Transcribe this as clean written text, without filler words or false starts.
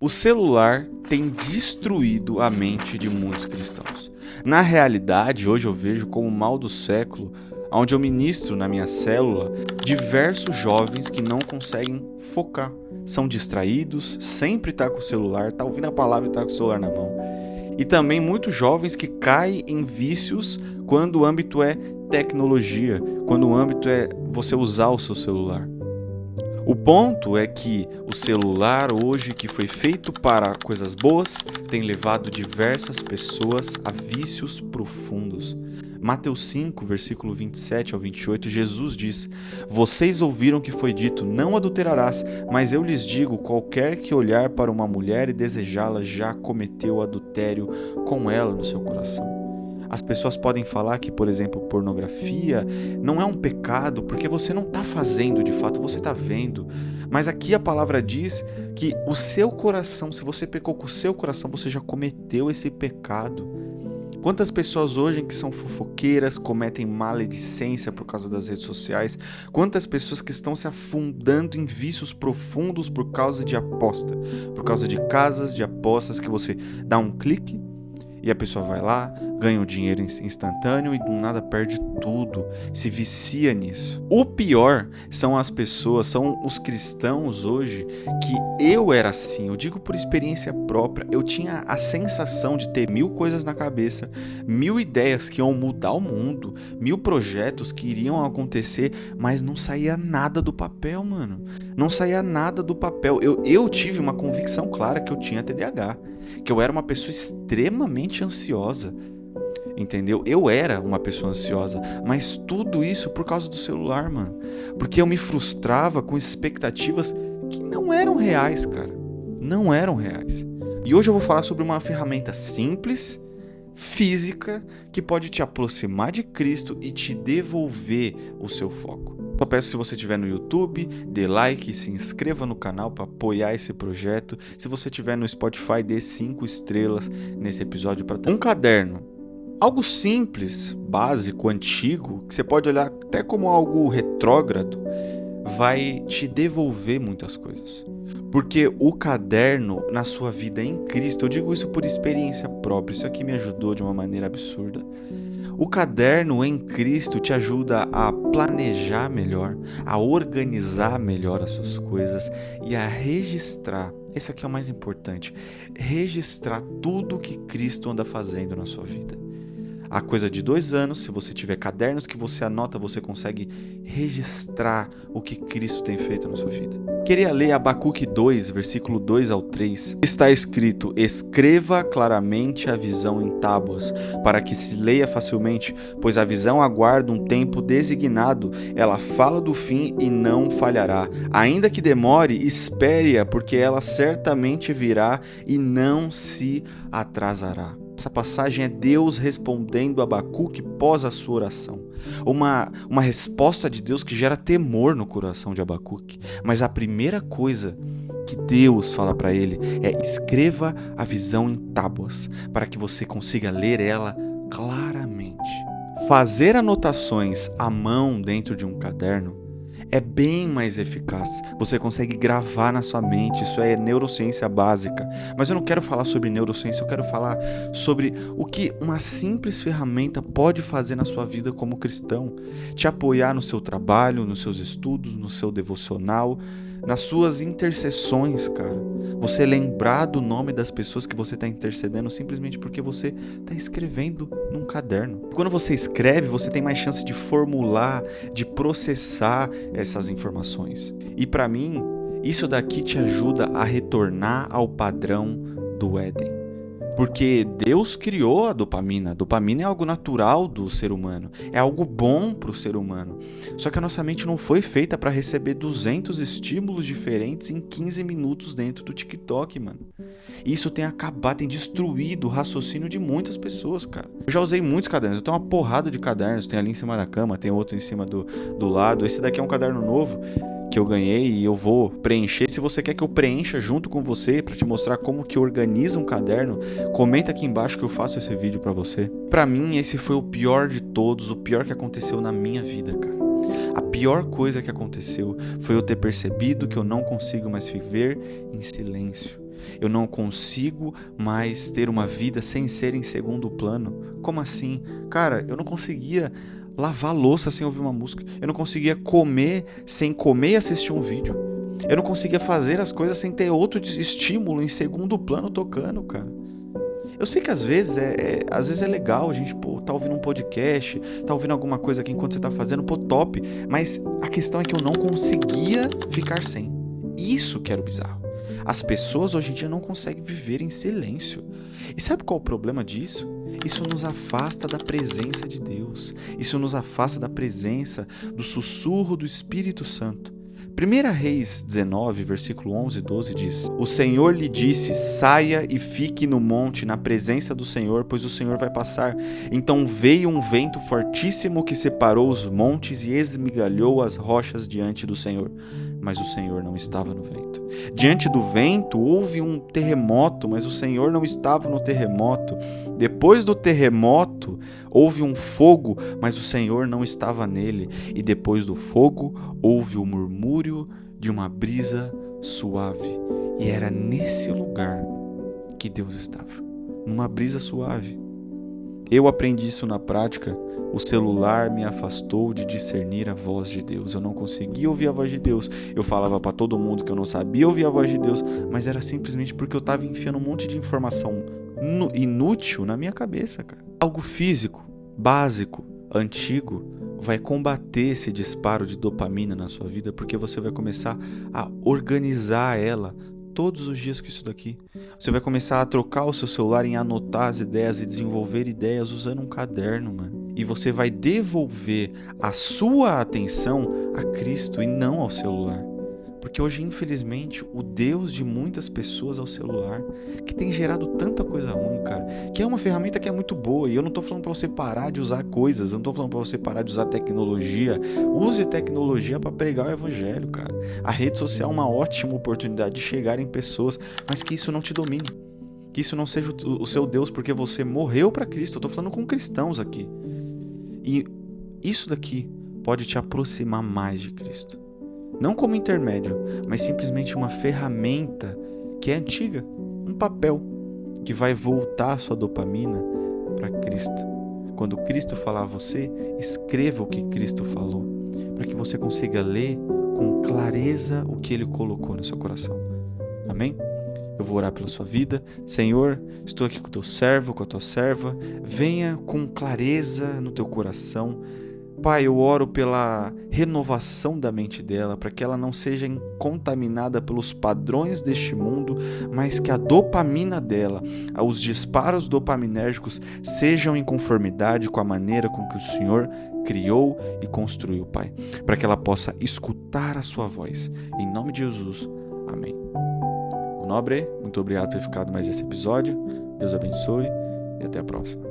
O celular tem destruído a mente de muitos cristãos. Na realidade, hoje eu vejo como o mal do século, onde eu ministro na minha célula diversos jovens que não conseguem focar. São distraídos, sempre tá com o celular, tá ouvindo a palavra e tá com o celular na mão. E também muitos jovens que caem em vícios quando o âmbito é tecnologia, quando o âmbito é você usar o seu celular. O ponto é que o celular hoje, que foi feito para coisas boas, tem levado diversas pessoas a vícios profundos. Mateus 5, versículo 27 ao 28, Jesus diz: Vocês ouviram que foi dito, não adulterarás, mas eu lhes digo, qualquer que olhar para uma mulher e desejá-la já cometeu adultério com ela no seu coração. As pessoas podem falar que, por exemplo, pornografia não é um pecado porque você não está fazendo de fato, você está vendo. Mas aqui a palavra diz que o seu coração, se você pecou com o seu coração, você já cometeu esse pecado. Quantas pessoas hoje que são fofoqueiras, cometem maledicência por causa das redes sociais? Quantas pessoas que estão se afundando em vícios profundos por causa de aposta? Por causa de casas de apostas que você dá um clique e a pessoa vai lá, ganha o dinheiro instantâneo e do nada perde tudo, se vicia nisso. O pior são as pessoas, são os cristãos hoje, que eu era assim, eu digo por experiência própria, eu tinha a sensação de ter 1000 coisas na cabeça, 1000 ideias que iam mudar o mundo, 1000 projetos que iriam acontecer, mas não saía nada do papel, mano. Não saía nada do papel. Eu tive uma convicção clara que eu tinha TDAH, que eu era uma pessoa extremamente ansiosa, entendeu? Eu era uma pessoa ansiosa, mas tudo isso por causa do celular, mano. Porque eu me frustrava com expectativas que não eram reais, cara. Não eram reais. E hoje eu vou falar sobre uma ferramenta simples, física, que pode te aproximar de Cristo e te devolver o seu foco. Só peço, se você estiver no YouTube, dê like e se inscreva no canal para apoiar esse projeto. Se você estiver no Spotify, dê 5 estrelas nesse episódio para ter um caderno. Algo simples, básico, antigo, que você pode olhar até como algo retrógrado, vai te devolver muitas coisas. Porque o caderno na sua vida em Cristo, eu digo isso por experiência própria, isso aqui me ajudou de uma maneira absurda. O caderno em Cristo te ajuda a planejar melhor, a organizar melhor as suas coisas e a registrar. Esse aqui é o mais importante, registrar tudo que Cristo anda fazendo na sua vida. Há coisa de 2 anos, se você tiver cadernos que você anota, você consegue registrar o que Cristo tem feito na sua vida. Queria ler Abacuque 2, versículo 2 ao 3. Está escrito: Escreva claramente a visão em tábuas, para que se leia facilmente, pois a visão aguarda um tempo designado, ela fala do fim e não falhará. Ainda que demore, espere-a, porque ela certamente virá e não se atrasará. Essa passagem é Deus respondendo a Abacuque pós a sua oração. Uma resposta de Deus que gera temor no coração de Abacuque. Mas a primeira coisa que Deus fala para ele é: escreva a visão em tábuas, para que você consiga ler ela claramente. Fazer anotações à mão dentro de um caderno é bem mais eficaz. Você consegue gravar na sua mente, isso é neurociência básica. Mas eu não quero falar sobre neurociência, eu quero falar sobre o que uma simples ferramenta pode fazer na sua vida como cristão. Te apoiar no seu trabalho, nos seus estudos, no seu devocional, nas suas intercessões, cara. Você lembrar do nome das pessoas que você está intercedendo simplesmente porque você está escrevendo num caderno. Quando você escreve, você tem mais chance de formular, de processar essas informações. E para mim, isso daqui te ajuda a retornar ao padrão do Éden. Porque Deus criou a dopamina. A dopamina é algo natural do ser humano. É algo bom para o ser humano. Só que a nossa mente não foi feita para receber 200 estímulos diferentes em 15 minutos dentro do TikTok, mano. Isso tem acabado, tem destruído o raciocínio de muitas pessoas, cara. Eu já usei muitos cadernos. Eu tenho uma porrada de cadernos. Tem ali em cima da cama, tem outro em cima do lado. Esse daqui é um caderno novo que eu ganhei e eu vou preencher. Se você quer que eu preencha junto com você para te mostrar como que organiza um caderno, comenta aqui embaixo que eu faço esse vídeo para você. Para mim, esse foi o pior de todos, o pior que aconteceu na minha vida, cara. A pior coisa que aconteceu foi eu ter percebido que eu não consigo mais viver em silêncio. Eu não consigo mais ter uma vida sem ser em segundo plano. Como assim? Cara, eu não conseguia lavar louça sem ouvir uma música. Eu não conseguia comer sem comer e assistir um vídeo. Eu não conseguia fazer as coisas sem ter outro estímulo em segundo plano tocando, cara. Eu sei que às vezes é legal a gente, tá ouvindo um podcast, tá ouvindo alguma coisa aqui enquanto você tá fazendo, top. Mas a questão é que eu não conseguia ficar sem. Isso que era o bizarro. As pessoas hoje em dia não conseguem viver em silêncio. E sabe qual é o problema disso? Isso nos afasta da presença de Deus. Isso nos afasta da presença, do sussurro do Espírito Santo. 1 Reis 19, versículo 11 e 12 diz: O Senhor lhe disse, saia e fique no monte na presença do Senhor, pois o Senhor vai passar. Então veio um vento fortíssimo que separou os montes e esmigalhou as rochas diante do Senhor. Mas o Senhor não estava no vento. Diante do vento houve um terremoto, mas o Senhor não estava no terremoto. Depois do terremoto houve um fogo, mas o Senhor não estava nele. E depois do fogo houve o murmúrio de uma brisa suave. E era nesse lugar que Deus estava, numa brisa suave. Eu aprendi isso na prática. O celular me afastou de discernir a voz de Deus. Eu não conseguia ouvir a voz de Deus. Eu falava para todo mundo que eu não sabia ouvir a voz de Deus, mas era simplesmente porque eu estava enfiando um monte de informação inútil na minha cabeça, cara. Algo físico, básico, antigo, vai combater esse disparo de dopamina na sua vida, porque você vai começar a organizar ela todos os dias com isso daqui. Você vai começar a trocar o seu celular em anotar as ideias e desenvolver ideias usando um caderno, mano. E você vai devolver a sua atenção a Cristo e não ao celular. Porque hoje, infelizmente, o Deus de muitas pessoas é o celular, que tem gerado tanta coisa ruim, cara, que é uma ferramenta que é muito boa. E eu não tô falando pra você parar de usar coisas, eu não tô falando pra você parar de usar tecnologia. Use tecnologia pra pregar o evangelho, cara. A rede social é uma ótima oportunidade de chegar em pessoas, mas que isso não te domine. Que isso não seja o seu Deus, porque você morreu pra Cristo. Eu tô falando com cristãos aqui. E isso daqui pode te aproximar mais de Cristo. Não como intermédio, mas simplesmente uma ferramenta que é antiga, um papel que vai voltar a sua dopamina para Cristo. Quando Cristo falar a você, escreva o que Cristo falou, para que você consiga ler com clareza o que Ele colocou no seu coração. Amém? Eu vou orar pela sua vida. Senhor, estou aqui com o teu servo, com a tua serva. Venha com clareza no teu coração. Pai, eu oro pela renovação da mente dela, para que ela não seja contaminada pelos padrões deste mundo, mas que a dopamina dela, os disparos dopaminérgicos sejam em conformidade com a maneira com que o Senhor criou e construiu, Pai, para que ela possa escutar a sua voz. Em nome de Jesus, amém. O Nobre, muito obrigado por ter ficado mais esse episódio. Deus abençoe e até a próxima.